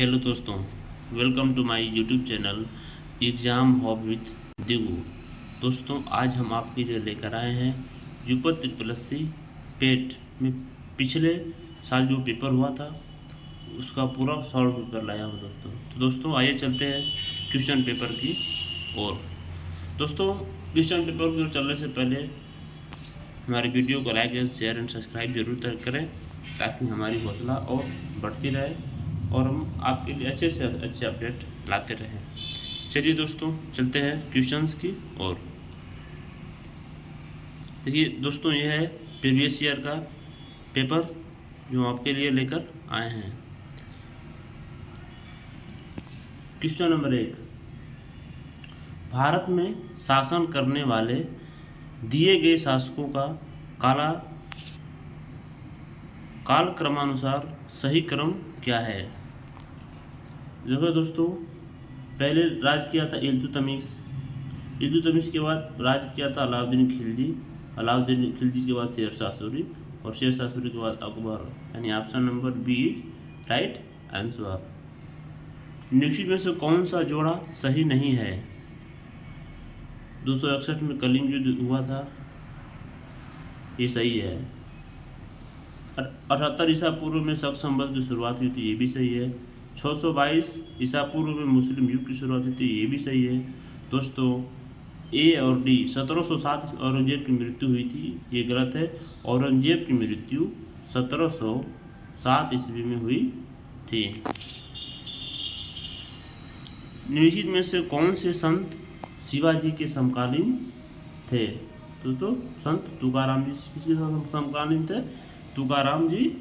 Hello दोस्तों, welcome to my YouTube channel exam hub with Digu. दोस्तों, आज हम आपके लिए लेकर आए हैं यूपी ट्रिपल पेट में पिछले साल जो पेपर हुआ था उसका पूरा सॉल्व पेपर लाया हूँ दोस्तों आइए चलते हैं क्वेश्चन पेपर की ओर। दोस्तों, क्वेश्चन पेपर की ओर चलने से पहले हमारी वीडियो को like and share and subscribe जरूर करें ताकि हमारी हौसला और बढ़ती रहे और हम आपके लिए अच्छे से अच्छे अपडेट लाते रहें। चलिए दोस्तों, चलते हैं क्वेश्चंस की ओर। देखिए दोस्तों, ये है प्रीवियस ईयर का पेपर जो आपके लिए लेकर आए हैं। क्वेश्चन नंबर 1, भारत में शासन करने वाले दिए गए शासकों का कालक्रमानुसार सही क्रम क्या है? देखो दोस्तों, पहले राज किया था इल्तुतमिश के बाद राज किया था अलाउद्दीन खिलजी के बाद शेरशाह सूरी और शेरशाह सूरी के बाद अकबर, यानी option number B is right answer. निम्नलिखित में से कौन सा जोड़ा सही नहीं है? 261 में कलिंग युद्ध हुआ था, ये सही है। 78 ईसा पूर्व में शक संवत की शुरुआत हुई थी, ये भी सही है। 622 ईसा पूर्व में मुस्लिम युग की शुरुआत हुई थी, ये भी सही है। दोस्तों, ए और डी 1707 औरंगजेब की मृत्यु हुई थी, ये गलत है। औरंगजेब की मृत्यु 1707 ईस्वी में हुई थी। निम्नलिखित में से कौन से संत शिवाजी के समकालीन थे? तो संत तुकाराम जी किसके समकालीन थे? तुकाराम जी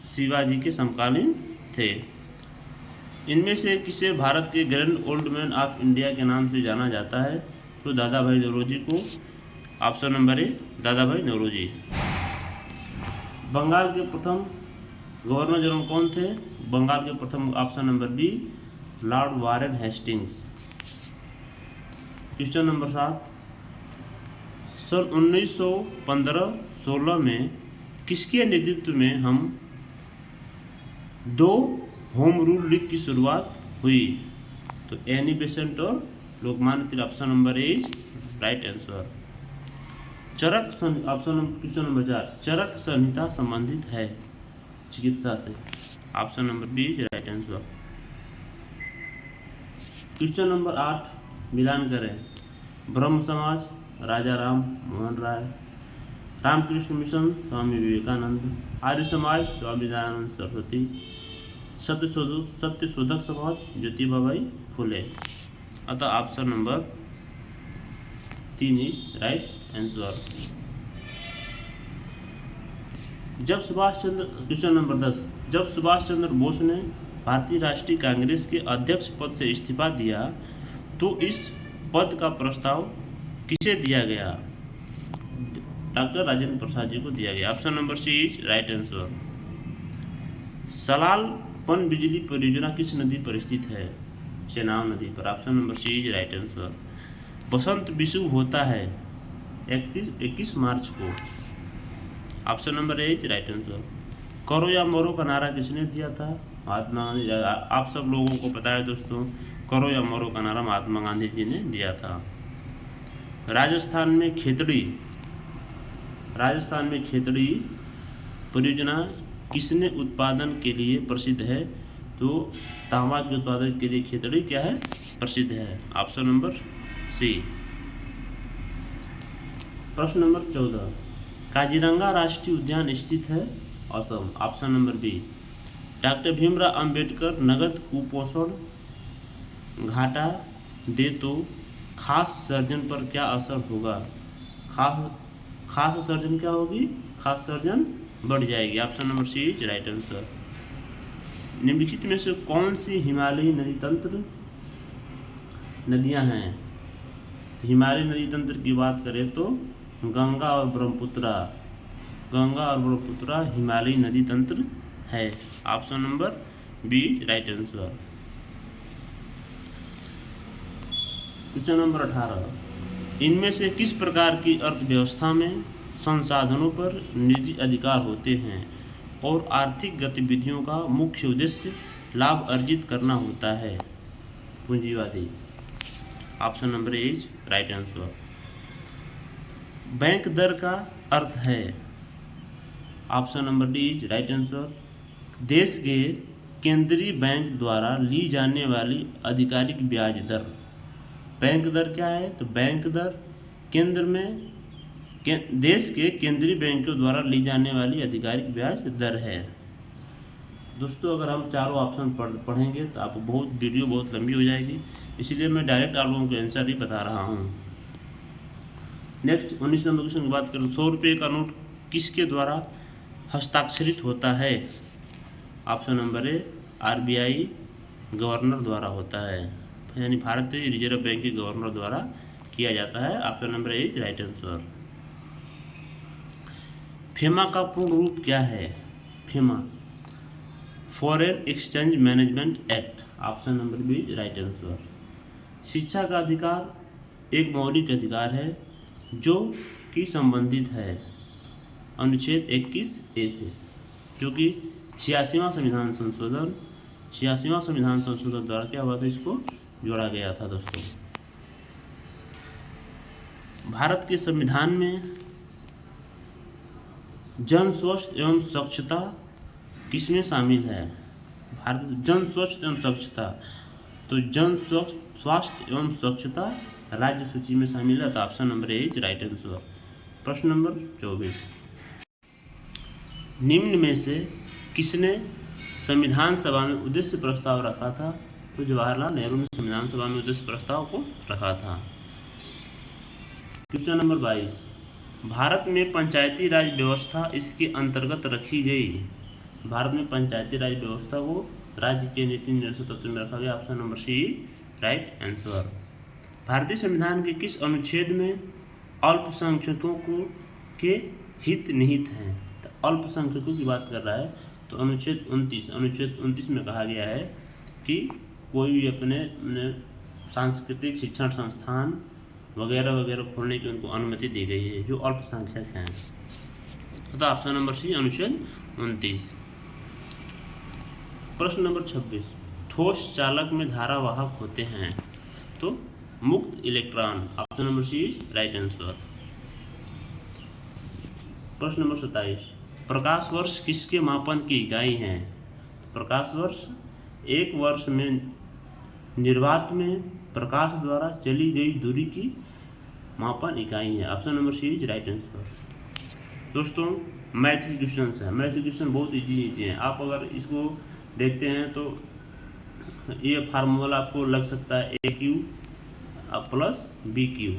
शिवाजी के समकालीन थे। इनमें से किसे भारत के grand old man of India के नाम से जाना जाता है? तो दादा भाई नौरोजी को। ऑप्शन नंबर ए दादा भाई नौरोजी। बंगाल के प्रथम गवर्नर जनरल कौन थे? बंगाल के प्रथम option number B lord Warren Hastings. Question number 7, सन 1915-16 में किसके नेतृत्व में हम 2 होम रूल लीग की शुरुआत हुई? तो एनी बेसेंट और Lokmanya Tilak. Option number A is right answer. Question number 4, Charak Samhita संबंधित है चिकित्सा से। Option number B is right answer. Question number 8, मिलान करें। ब्रह्म समाज राजा राम मोहन राय, रामकृष्ण मिशन स्वामी विवेकानंद, आर्य समाज स्वामी दयानंद सरस्वती, सत्यशोधक समाज ज्योतिबाबाई फुले। अतः option number 3 is right answer. Question number 10, जब सुभाष चंद्र बोस ने भारतीय राष्ट्रीय कांग्रेस के अध्यक्ष पद से इस्तीफा दिया तो इस पद का प्रस्ताव किसे दिया गया? डॉक्टर राजेंद्र प्रसाद जी को दिया गया। Option number C is right answer. Salal पनबिजली परियोजना किस नदी पर स्थित है? चेनाब नदी पर। Option number C is right answer. बसंत विषुव होता है 21 मार्च को। Option number A is right answer. करो या मरो का नारा किसने दिया था? महात्मा गांधी। आप सब लोगों को पता है दोस्तों, करो या मरो का नारा महात्मा गांधी जी ने दिया था। राजस्थान में खेतड़ी परियोजना किसने उत्पादन के लिए प्रसिद्ध है? तो तांबा के उत्पादन के लिए खेतड़ी क्या है? प्रसिद्ध है। Option number C. प्रश्न नंबर 14, काजीरंगा राष्ट्रीय उद्यान स्थित है Assam. Option number B. Doctor Bhimrao Ambedkar नगद कुपोषण घाटा दे तो खास सर्जन पर क्या असर होगा? खास सर्जन क्या होगी? खास सर्जन बढ़ जाएगी। Option number C is right answer. निम्नलिखित में से कौन सी हिमालयी नदी तंत्र नदियां हैं? तो हिमालयी नदी तंत्र की बात करें तो गंगा और ब्रह्मपुत्रा हिमालयी नदी तंत्र है। Option number B right answer. Question number 18, इनमें से किस प्रकार की अर्थव्यवस्था में संसाधनों पर निजी अधिकार होते हैं और आर्थिक गतिविधियों का मुख्य उद्देश्य लाभ अर्जित करना होता है? पूंजीवादी। Option number A is right answer. Bank दर का अर्थ है? Option number D is right answer. देश के केंद्रीय बैंक द्वारा ली जाने वाली आधिकारिक ब्याज दर। बैंक दर क्या है? तो बैंक दर केंद्र में देश के केंद्रीय बैंकों द्वारा ली जाने वाली आधिकारिक ब्याज दर है। दोस्तों अगर हम चारों ऑप्शन पढ़ेंगे तो आपको वीडियो बहुत लंबी हो जाएगी, इसलिए मैं डायरेक्ट आप लोगों को आंसर ही बता रहा हूँ। नेक्स्ट 19 नंबर क्वेश्चन की बात करें। 100 रुपये का नोट किसके द्वारा हस्ताक्षरित होता है? ऑप्शन नंबर ए RBI गवर्नर द्वारा होता है, यानी भारतीय रिजर्व बैंक के गवर्नर द्वारा किया जाता है। Option number A right answer. FEMA का पूर्ण रूप क्या है? FEMA foreign exchange management act. Option number B right answer. शिक्षा का अधिकार एक मौलिक अधिकार है जो कि संबंधित है अनुच्छेद 21A से, जो कि 86वां संविधान संशोधन द्वारा क्या हुआ था, इसको जोड़ा गया था। दोस्तों भारत के संविधान में जन स्वास्थ्य एवं स्वच्छता किसमें शामिल है? भारत जन स्वास्थ्य एवं स्वच्छता, तो जन स्वास्थ्य एवं स्वच्छता राज्य सूची में शामिल है। तो option number A is right answer. प्रश्न नंबर 24। निम्न में से किसने संविधान सभा में उद्देश्य प्रस्ताव रखा था? तो जवाहरलाल नेहरू ने संविधान सभा में उद्देश्य प्रस्ताव को रखा था। Question number 22। भारत में पंचायती राज व्यवस्था इसके अंतर्गत रखी गई। भारत में पंचायती राज व्यवस्था को राज्य के नीति निर्देशक तत्व में रखा गया। Option number C right answer. भारतीय संविधान के किस अनुच्छेद में अल्पसंख्यकों के हित निहित हैं? तो अल्पसंख्यकों की बात कर रहा है, तो अनुच्छेद 29 में कहा गया है कि कोई भी अपने सांस्कृतिक शिक्षण संस्थान वगैरह वगैरह खोलने की उनको अनुमति दी गई है जो अल्पसंख्यक हैं। तो ऑप्शन नंबर सी अनुच्छेद 29। प्रश्न नंबर 26। ठोस चालक में धारावाहक होते हैं, तो मुक्त electron. Option number C right answer. प्रश्न नंबर 27। प्रकाश वर्ष किसके मापन की इकाई है? प्रकाश वर्ष एक वर्ष में निर्वात में प्रकाश द्वारा चली गई दूरी की मापन इकाई है। Option number C is right answer. दोस्तों मैथ के क्वेश्चन है, मैथ के क्वेश्चन बहुत इजी हैं। आप अगर इसको देखते हैं तो ये फार्मूला आपको लग सकता है AQ plus BQ,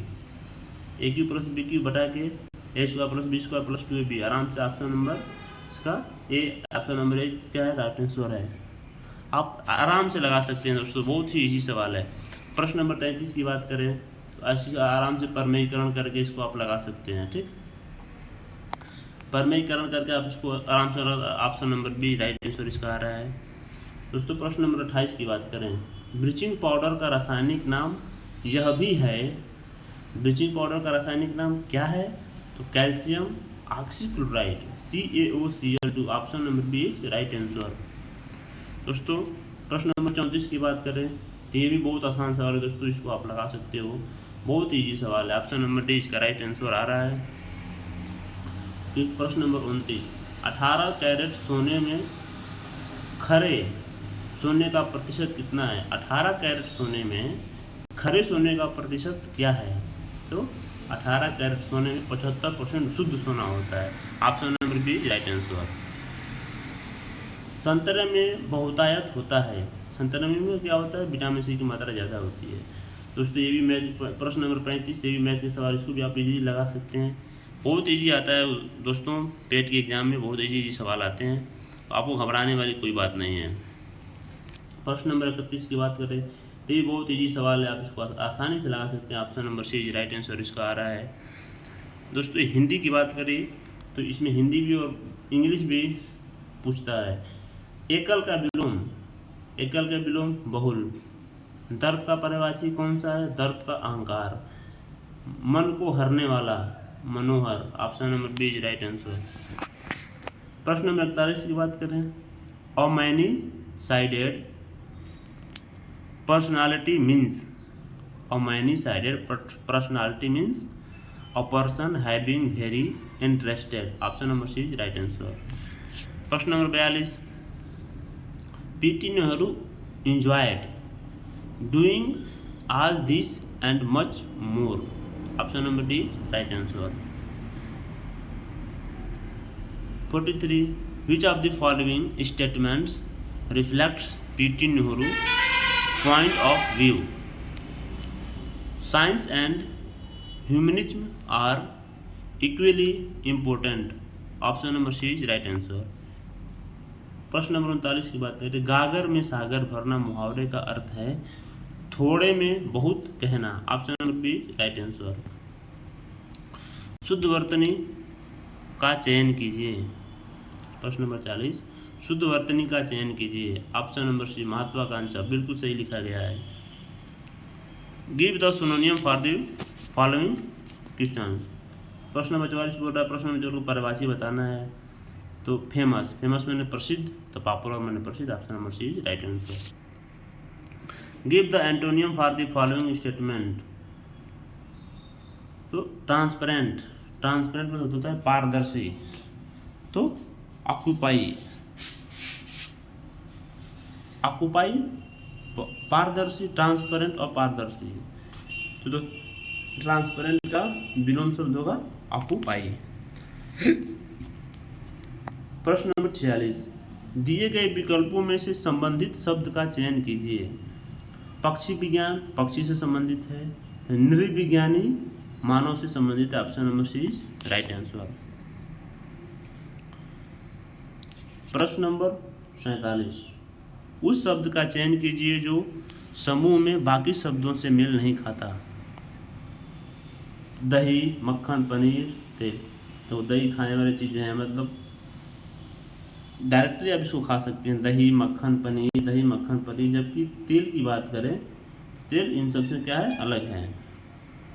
AQ plus BQ बटा के A² plus B² plus 2AB। आराम से ऑप्शन नंबर इसका ऑप्शन नंबर ए क्या है, राइट आंसर है। आप आराम से लगा सकते हैं दोस्तों, बहुत ही इजी सवाल है। प्रश्न नंबर 33 की बात करें तो ऐसे आराम से परमेयीकरण करके इसको आप लगा सकते हैं। ठीक, परमेयीकरण करके आप इसको आराम से option number B right answer इसका आ रहा है। दोस्तों प्रश्न नंबर 28 की बात करें, ब्लीचिंग पाउडर का रासायनिक नाम यह भी है। ब्लीचिंग पाउडर का रासायनिक नाम क्या है? तो calcium oxychloride CaOCl2। Option number B right answer. दोस्तों प्रश्न नंबर 34 की बात करें तो ये भी बहुत आसान सवाल है दोस्तों, इसको आप लगा सकते हो, बहुत ईजी सवाल है। ऑप्शन नंबर डी इसका राइट आंसर आ रहा है। प्रश्न नंबर 29। 18 कैरेट सोने में खरे सोने का प्रतिशत कितना है? 18 कैरेट सोने में खरे सोने का प्रतिशत क्या है? तो 18 कैरेट सोने में 75% शुद्ध सोना होता है। Option number B right answer. संतरे में बहुतायत होता है, संतरे में क्या होता है? विटामिन सी की मात्रा ज़्यादा होती है। दोस्तों ये भी मैथ, प्रश्न नंबर 35 ये भी मैथ के सवाल, इसको भी आप इजीली लगा सकते हैं, बहुत इजी आता है दोस्तों। पेट के एग्जाम में बहुत इजी सवाल आते हैं, तो आपको घबराने वाली कोई बात नहीं है। प्रश्न नंबर 31 की बात करें तो ये बहुत इजी सवाल है, आप इसको आसानी से लगा सकते हैं। Option number C right answer इसका आ रहा है। दोस्तों हिंदी की बात करें तो इसमें हिंदी भी और इंग्लिश भी पूछता है। एकल का विलोम बहुल। दर्प का पर्यायवाची कौन सा है? दर्प का अहंकार। मन को हरने वाला मनोहर। Option number B right answer. प्रश्न नंबर 41 की बात करें, a many sided personality means, a many-sided personality means a person having very interested. Option number C is right answer. प्रश्न number 42, PT Nehru enjoyed doing all this and much more. Option number D is right answer. 43, which of the following statements reflects P.T. Nehru point of view? Science and humanism are equally important. Option number C is right answer. प्रश्न number 39 की बात करें, गागर में सागर भरना मुहावरे का अर्थ है थोड़े में बहुत कहना. Option number B right answer. शुद्ध वर्तनी का चयन कीजिए. प्रश्न नंबर 40, शुद्ध वर्तनी का चयन कीजिए. ऑप्शन नंबर सी महत्वाकांक्षा. बिल्कुल सही लिखा गया है. Give the synonym for the following questions. प्रश्न नंबर 44 बोल रहा है, प्रश्न नंबर 4 को परिभाषा बताना है. तो फेमस, फेमस मैंने प्रसिद्ध, तो पॉपुलर मैंने प्रसिद्ध. Option number C is right answer. Give the antonym for the following statement. तो ट्रांसपेरेंट, ट्रांसपेरेंट में होता है पारदर्शी. तो ऑक्यूपाई, ऑक्यूपाई पारदर्शी, ट्रांसपेरेंट और पारदर्शी. तो ट्रांसपेरेंट का विलोम शब्द होगा ऑक्यूपाई. प्रश्न नंबर 46, दिए गए विकल्पों में से संबंधित शब्द का चयन कीजिए. पक्षी विज्ञान पक्षी से संबंधित है. नृविज्ञानी मानव से संबंधित है. Option number C right answer. प्रश्न नंबर 47, उस शब्द का चयन कीजिए जो समूह में बाकी शब्दों से मेल नहीं खाता. दही, मक्खन, पनीर, तेल. तो दही खाने वाली चीज़ें हैं, मतलब डायरेक्टली आप इसको खा सकते हैं. दही, मक्खन, पनीर, दही, मक्खन, पनीर. जबकि तेल की बात करें, तेल इन सबसे क्या है, अलग है.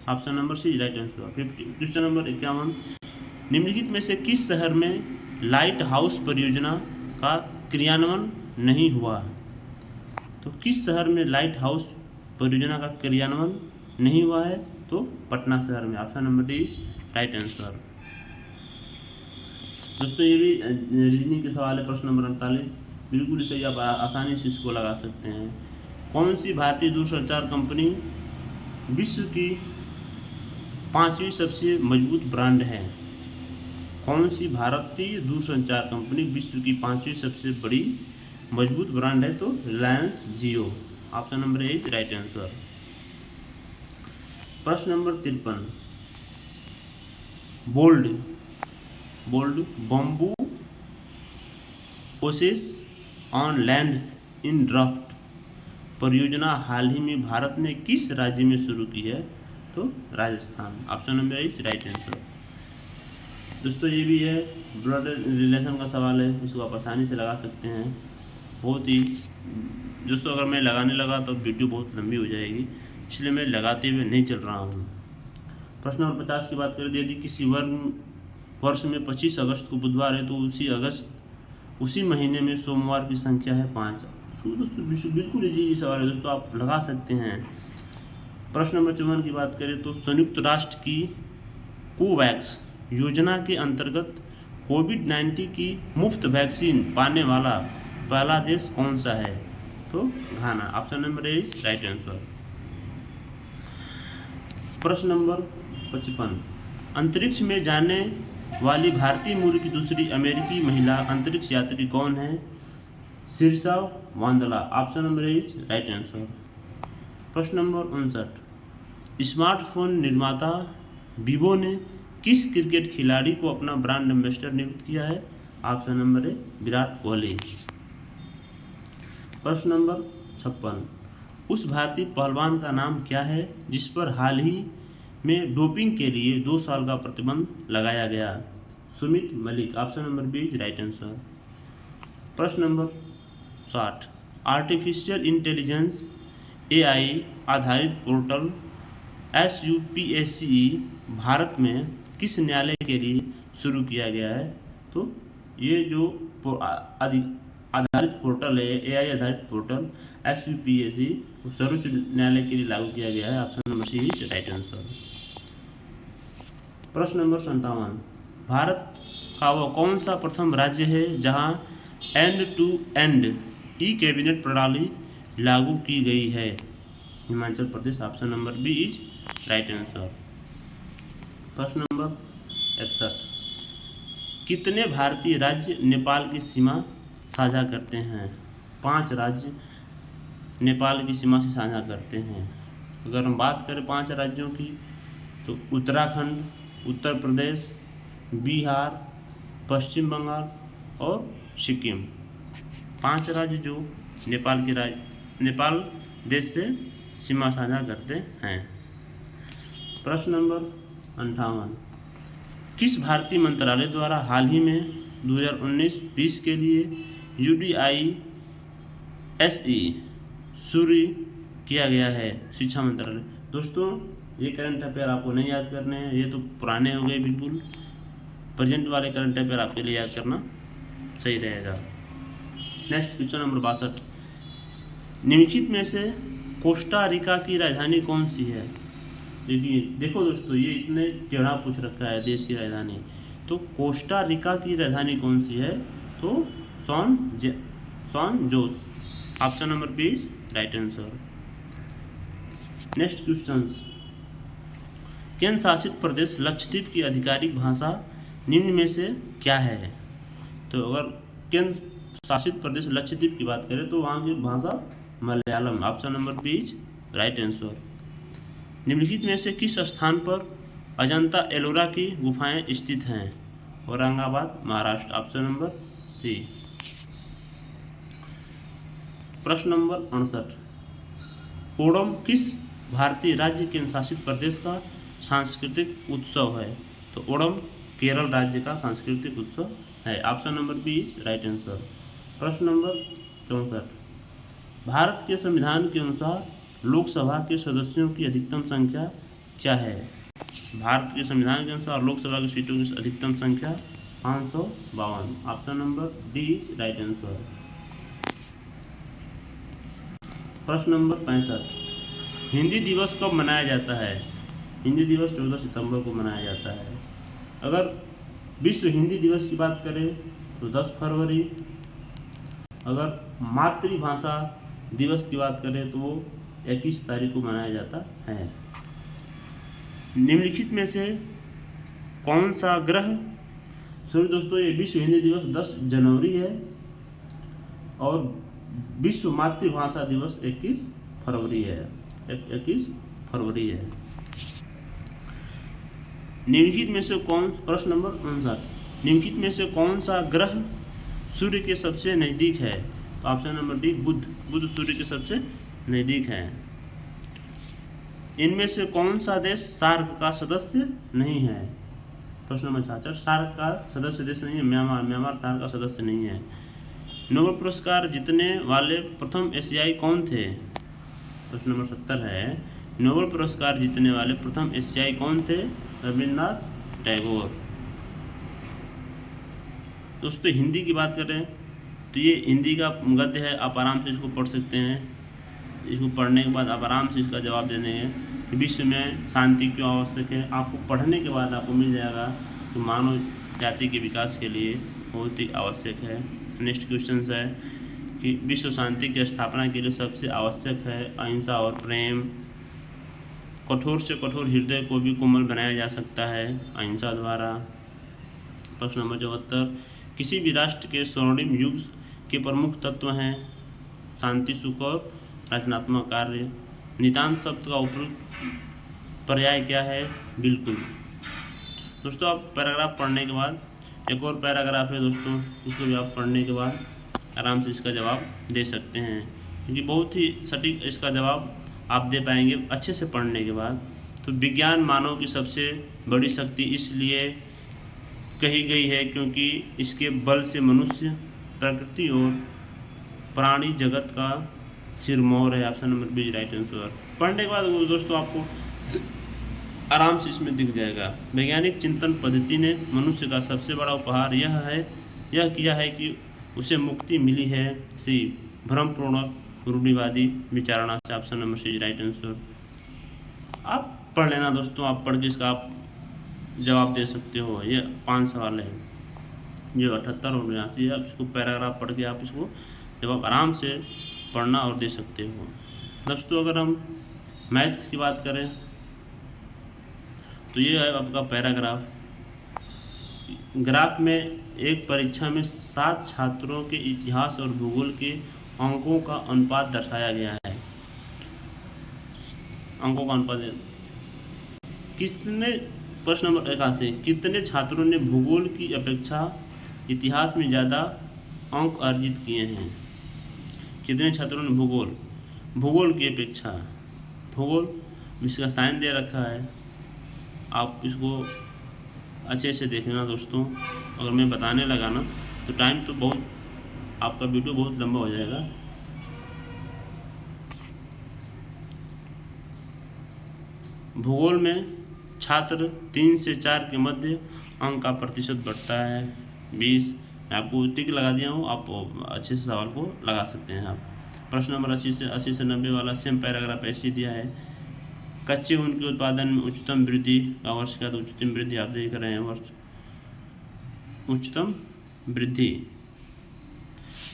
Option number C right answer. 50. Question number 51, निम्नलिखित में से किस शहर में लाइट हाउस परियोजना का क्रियान्वयन नहीं हुआ? तो किस शहर में लाइट हाउस परियोजना का क्रियान्वयन नहीं हुआ है? तो पटना शहर में. Option number D is right answer. दोस्तों ये भी रीजनिंग के सवाल है. प्रश्न नंबर 48 बिल्कुल सही, आप आसानी से इसको लगा सकते हैं. कौन सी भारतीय दूरसंचार कंपनी विश्व की 5वीं सबसे मजबूत ब्रांड है? कौन सी भारतीय दूरसंचार कंपनी विश्व की 5वीं सबसे बड़ी मजबूत ब्रांड है? तो Reliance Jio. Option number A is right answer. प्रश्न नंबर 53, bold bamboo oasis on lands in draft परियोजना हाल ही में भारत ने किस राज्य में शुरू की है? तो Rajasthan. Option number is right answer. दोस्तों ये भी है ब्लड रिलेशन का सवाल है, इसको आप आसानी से लगा सकते हैं. बहुत ही दोस्तों, अगर मैं लगाने लगा तो वीडियो बहुत लंबी हो जाएगी, इसलिए मैं लगाते हुए नहीं चल रहा हूँ. प्रश्न नंबर 50 की बात करें, यदि किसी वर्ष में 25 अगस्त को बुधवार है तो उसी महीने में सोमवार की संख्या है 5. दोस्तों बिल्कुल इजी सवाल है दोस्तों, आप लगा सकते हैं. प्रश्न नंबर 54 की बात करें तो संयुक्त राष्ट्र की कोवैक्स योजना के अंतर्गत कोविड-19 की मुफ्त वैक्सीन पाने वाला पहला देश कौन सा है? तो Ghana. Option number A is right answer. प्रश्न नंबर 55, अंतरिक्ष में जाने वाली भारतीय मूल की दूसरी अमेरिकी महिला अंतरिक्ष यात्री कौन है? Sirisha Bandla. Option number A is right answer. प्रश्न नंबर 59, स्मार्टफोन निर्माता वीवो ने किस क्रिकेट खिलाड़ी को अपना ब्रांड एम्बेसडर नियुक्त किया है? ऑप्शन नंबर ए विराट कोहली. प्रश्न नंबर 56, उस भारतीय पहलवान का नाम क्या है जिस पर हाल ही में डोपिंग के लिए 2 साल का प्रतिबंध लगाया गया? Sumit Malik. Option number B is right answer. प्रश्न नंबर 60, आर्टिफिशियल इंटेलिजेंस AI आधारित पोर्टल SUPSCE भारत में किस न्यायालय के लिए शुरू किया गया है? तो ये जो आधारित पोर्टल है, एआई आधारित पोर्टल SUPSC सर्वोच्च न्यायालय के लिए लागू किया गया है। Option number C is right answer. प्रश्न नंबर 57, भारत का वह कौन सा प्रथम राज्य है जहां end to end e cabinet प्रणाली लागू की गई है? Himachal Pradesh. Option number B is right answer. प्रश्न नंबर 61, कितने भारतीय राज्य नेपाल की सीमा साझा करते हैं? 5 राज्य नेपाल की सीमा से साझा करते हैं। अगर हम बात करें 5 राज्यों की तो उत्तराखंड, उत्तर प्रदेश, बिहार, पश्चिम बंगाल और सिक्किम। 5 राज्य जो नेपाल देश से सीमा साझा करते हैं। प्रश्न नंबर 58, किस भारतीय मंत्रालय द्वारा हाल ही में 2019-20 के लिए UDISE शुरू किया गया है? शिक्षा मंत्रालय। दोस्तों ये करंट अफेयर आपको नहीं याद करने हैं, ये तो पुराने हो गए बिल्कुल। प्रेजेंट वाले करंट अफेयर आपके लिए याद करना सही रहेगा। नेक्स्ट क्वेश्चन नंबर 62, निम्नलिखित में से कोस्टा रिका की राजधानी कौन सी है? देखो दोस्तों, ये इतने टेढ़ा पूछ रखा है देश की राजधानी। तो कोस्टा रिका की राजधानी कौन सी है? तो San Jose. Option number B is right answer. Next question, केंद्र शासित प्रदेश लक्षद्वीप की आधिकारिक भाषा निम्न में से क्या है? तो अगर केंद्र शासित प्रदेश लक्षद्वीप की बात करें तो वहाँ की भाषा Malayalam. Option number B is right answer. निम्नलिखित में से किस स्थान पर अजंता एलोरा की गुफाएं स्थित हैं? Aurangabad, Maharashtra. Option number C. प्रश्न नंबर 68, ओणम किस भारतीय राज्य केंद्र शासित प्रदेश का सांस्कृतिक उत्सव है? तो ओणम केरल राज्य का सांस्कृतिक उत्सव है। Option number B is right answer. प्रश्न नंबर 64, भारत के संविधान के अनुसार लोकसभा के सदस्यों की अधिकतम संख्या क्या है? भारत के संविधान के अनुसार लोकसभा की सीटों की अधिकतम संख्या 552। Option number D is right answer. प्रश्न नंबर 65, हिंदी दिवस कब मनाया जाता है? हिंदी दिवस 14 सितंबर को मनाया जाता है। अगर विश्व हिंदी दिवस की बात करें तो 10 फरवरी। अगर मातृभाषा दिवस की बात करें तो वो 21 तारीख को मनाया जाता है। निम्नलिखित में से कौन सा ग्रह, सॉरी दोस्तों, ये विश्व हिंदी दिवस 10 जनवरी है और विश्व मातृभाषा दिवस 21 फरवरी है। 21 फरवरी है। निम्नलिखित में से प्रश्न नंबर 59, निम्नलिखित में से कौन सा ग्रह सूर्य के सबसे नज़दीक है? तो ऑप्शन नंबर डी बुध सूर्य के सबसे नज़दीक है। इनमें से कौन सा देश सार्क का सदस्य नहीं है? प्रश्न नंबर 66, सार्क का सदस्य देश नहीं है म्यांमार सार्क का सदस्य नहीं है। नोबेल पुरस्कार जीतने वाले प्रथम एशियाई कौन थे? प्रश्न नंबर 70 है, नोबेल पुरस्कार जीतने वाले प्रथम एशियाई कौन थे? रविन्द्रनाथ टैगोर। दोस्तों हिंदी की बात करें तो ये हिंदी का गद्य है, आप आराम से इसको पढ़ सकते हैं। इसको पढ़ने के बाद आप आराम से इसका जवाब देने हैं कि विश्व में शांति क्यों आवश्यक है। आपको पढ़ने के बाद आपको मिल जाएगा कि मानव जाति के विकास के लिए बहुत ही आवश्यक है। नेक्स्ट क्वेश्चन है कि विश्व शांति की स्थापना के लिए सबसे आवश्यक है अहिंसा और प्रेम। कठोर से कठोर हृदय को भी कोमल बनाया जा सकता है अहिंसा द्वारा। प्रश्न नंबर 74, किसी भी राष्ट्र के स्वर्णिम युग के प्रमुख तत्व हैं शांति, सुख और रचनात्मक कार्य। नितांत शब्द का उपयुक्त पर्याय क्या है? बिल्कुल। दोस्तों आप पैराग्राफ पढ़ने के बाद, एक और पैराग्राफ है दोस्तों, इसको भी आप पढ़ने के बाद आराम से इसका जवाब दे सकते हैं, क्योंकि बहुत ही सटीक इसका जवाब आप दे पाएंगे अच्छे से पढ़ने के बाद। तो विज्ञान मानव की सबसे बड़ी शक्ति इसलिए कही गई है क्योंकि इसके बल से मनुष्य, प्रकृति और प्राणी जगत का सिरमौर है। Option number B right answer. पढ़ने के बाद दोस्तों आपको आराम से इसमें दिख जाएगा। वैज्ञानिक चिंतन पद्धति ने मनुष्य का सबसे बड़ा उपहार यह किया है कि उसे मुक्ति मिली है सी भ्रमपूर्ण रूढ़िवादी विचारणा से। Option number C right answer. आप पढ़ लेना दोस्तों, आप पढ़ के इसका आप जवाब दे सकते हो। ये 5 सवाल है, जो 78 और 79 है। आप इसको पैराग्राफ पढ़ के आप इसको जवाब आराम से पढ़ना और दे सकते हो। दोस्तों अगर हम मैथ्स की बात करें तो ये है आपका पैराग्राफ। ग्राफ में एक परीक्षा में 7 छात्रों के इतिहास और भूगोल के अंकों का अनुपात दर्शाया गया है। अंकों का अनुपात किसने, प्रश्न नंबर 81, कितने छात्रों ने भूगोल की अपेक्षा इतिहास में ज़्यादा अंक अर्जित किए हैं? कितने छात्रों ने भूगोल की अपेक्षा, भूगोल इसका साइन दे रखा है, आप इसको अच्छे से देख लेना दोस्तों। अगर मैं बताने लगा ना तो टाइम तो बहुत, आपका वीडियो बहुत लंबा हो जाएगा। भूगोल में छात्र 3 से 4 के मध्य अंक का प्रतिशत बढ़ता है 20। आपको टिक लगा दिया हूँ, आप अच्छे से सवाल को लगा सकते हैं आप। प्रश्न नंबर 80 से 90 वाला सेम पैराग्राफ ऐसे दिया है। कच्चे ऊन के उत्पादन में उच्चतम वृद्धि का वर्ष का, तो उच्चतम वृद्धि आप देख रहे हैं वर्ष, उच्चतम वृद्धि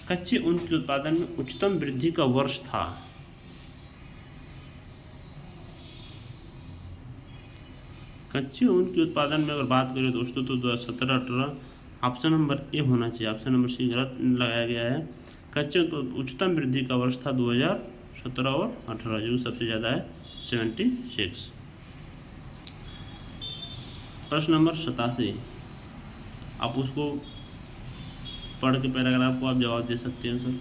कच्चे ऊन के उत्पादन में उच्चतम वृद्धि का वर्ष था। कच्चे ऊन के उत्पादन में अगर बात करें दोस्तों तो 2017-18 ऑप्शन नंबर ए होना चाहिए। ऑप्शन नंबर सी गलत लगाया गया है। कच्चे तो उच्चतम वृद्धि का वर्ष था 2017 और 18, जो सबसे ज़्यादा है 76। प्रश्न नंबर 87, आप उसको पढ़ के पैराग्राफ को आप जवाब दे सकते हैं सर।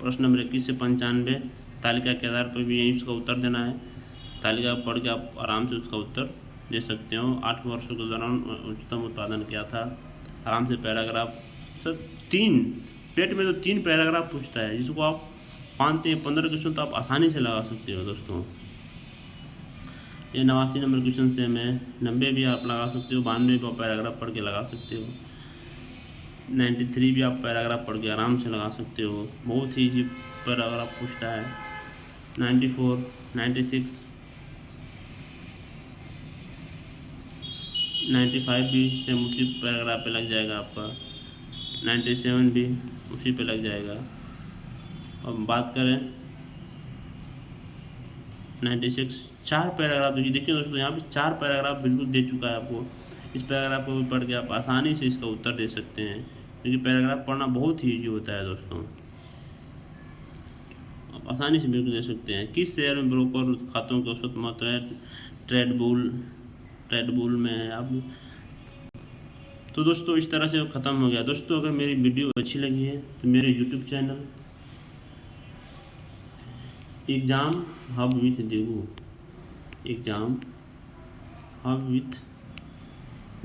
प्रश्न नंबर 21 से 95 तालिका के आधार पर भी यही उसका उत्तर देना है। तालिका पढ़ के आप आराम से उसका उत्तर दे सकते हो। 8 वर्षों के दौरान उच्चतम उत्पादन किया था। आराम से पैराग्राफ सर 3 पेट में तो 3 पैराग्राफ पूछता है, जिसको आप 15 क्वेश्चन तो आप आसानी से लगा सकते हो दोस्तों। ये 89 नंबर क्वेश्चन सेम है। 90 भी आप लगा सकते हो, 92 भी आप पैराग्राफ पढ़ के लगा सकते हो। 93 भी आप पैराग्राफ पढ़ के आराम से लगा सकते हो, बहुत ही इजी पैराग्राफ पूछता है। 94, 96, 95 भी सेम उसी पैराग्राफ पे लग जाएगा आपका। 97 भी उसी पे लग जाएगा। अब बात करें 96, 4 पैराग्राफ देखिए दोस्तों, यहाँ पे 4 पैराग्राफ बिल्कुल दे चुका है आपको। इस पैराग्राफ को भी पढ़ के आप आसानी से इसका उत्तर दे सकते हैं, क्योंकि पैराग्राफ पढ़ना बहुत ही ईजी होता है दोस्तों। आप आसानी से बिल्कुल दे सकते हैं। किस शेयर में ब्रोकर खातों के औसत महत्व है? ट्रेडबुल में है आप। तो दोस्तों इस तरह से ख़त्म हो गया। दोस्तों अगर मेरी वीडियो अच्छी लगी है तो मेरे YouTube channel exam hub with Digu, exam hub with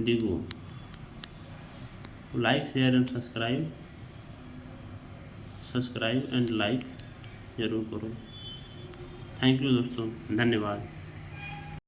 Digu like share and subscribe and like ज़रूर करो। थैंक यू दोस्तों, धन्यवाद।